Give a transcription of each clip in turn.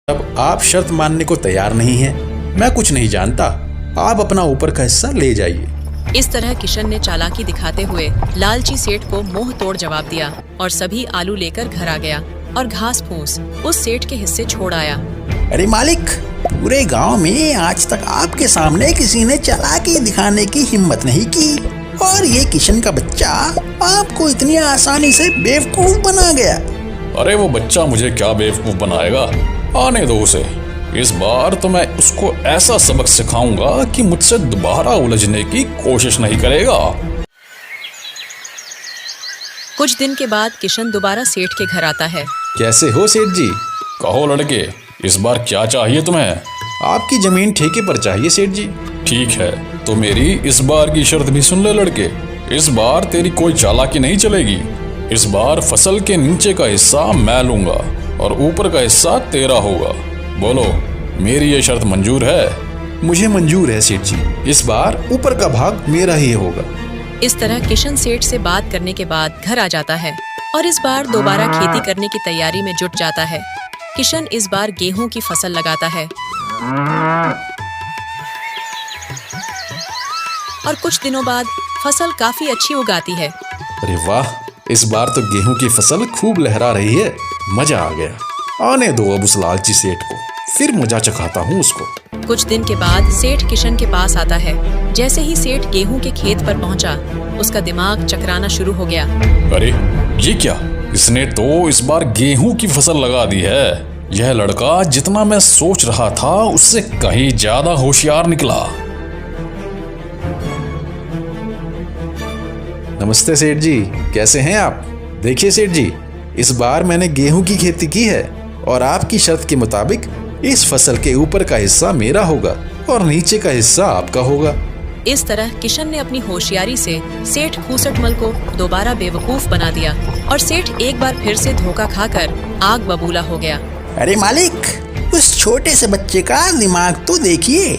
अब आप शर्त मानने को तैयार नहीं हैं। मैं कुछ नहीं जानता, आप अपना ऊपर का हिस्सा ले जाइए। इस तरह किशन ने चालाकी दिखाते हुए लालची सेठ को मुंह तोड़ जवाब दिया और सभी आलू लेकर घर आ गया और घास फूस उस सेठ के हिस्से छोड़ आया। अरे मालिक, पूरे गांव में आज तक आपके सामने किसी ने चालाकी दिखाने की हिम्मत नहीं की और ये किशन का बच्चा आपको इतनी आसानी से बेवकूफ बना गया। अरे वो बच्चा मुझे क्या बेवकूफ बनाएगा, आने दो उसे। इस बार तो मैं उसको ऐसा सबक सिखाऊंगा कि मुझसे दोबारा उलझने की कोशिश नहीं करेगा। कुछ दिन के बाद किशन दोबारा सेठ के घर आता है। कैसे हो सेठ जी? कहो लड़के, इस बार क्या चाहिए तुम्हें? आपकी जमीन ठेके पर चाहिए सेठ जी। ठीक है, तो मेरी इस बार की शर्त भी सुन ले लड़के। इस बार तेरी कोई चालाकी नहीं चलेगी। इस बार फसल के नीचे का हिस्सा मैं लूंगा और ऊपर का हिस्सा तेरा होगा। बोलो, मेरी ये शर्त मंजूर है? मुझे मंजूर है सेठ जी, इस बार ऊपर का भाग मेरा ही होगा। इस तरह किशन सेठ से बात करने के बाद घर आ जाता है और इस बार दोबारा खेती करने की तैयारी में जुट जाता है। किशन इस बार गेहूं की फसल लगाता है और कुछ दिनों बाद फसल काफी अच्छी उगाती है। अरे वाह, इस बार तो गेहूं की फसल खूब लहरा रही है। मजा आ गया। आने दो अब उस लालची सेठ को, फिर मजा चखाता हूँ उसको। कुछ दिन के बाद सेठ किशन के पास आता है। जैसे ही सेठ गेहूं के खेत पर पहुंचा, उसका दिमाग चकराना शुरू हो गया। अरे ये क्या, इसने तो इस बार गेहूं की फसल लगा दी है। यह लड़का जितना मैं सोच रहा था उससे कहीं ज्यादा होशियार निकला। नमस्ते सेठ जी, कैसे हैं आप? देखिए सेठ जी, इस बार मैंने गेहूं की खेती की है और आपकी शर्त के मुताबिक इस फसल के ऊपर का हिस्सा मेरा होगा और नीचे का हिस्सा आपका होगा। इस तरह किशन ने अपनी होशियारी से सेठ खूसटमल को दोबारा बेवकूफ बना दिया और सेठ एक बार फिर से धोखा खाकर आग बबूला हो गया। अरे मालिक, उस छोटे से बच्चे का दिमाग तो देखिए।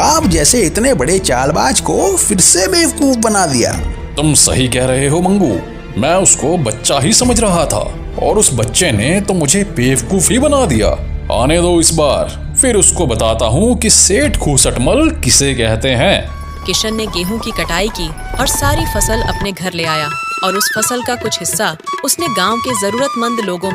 आप जैसे इतने बड़े चालबाज को फिर से बेवकूफ बना दिया। तुम सही कह रहे हो मंगू, मैं उसको बच्चा ही समझ रहा था और उस बच्चे ने तो मुझे बेवकूफ ही बना दिया। आने दो इस बार, फिर उसको बताता हूँ कि सेठ खूसटमल किसे कहते हैं। किशन ने गेहूं की कटाई की और सारी फसल अपने घर ले आया और उस फसल का कुछ हिस्सा उसने गांव के जरूरतमंद लोगों में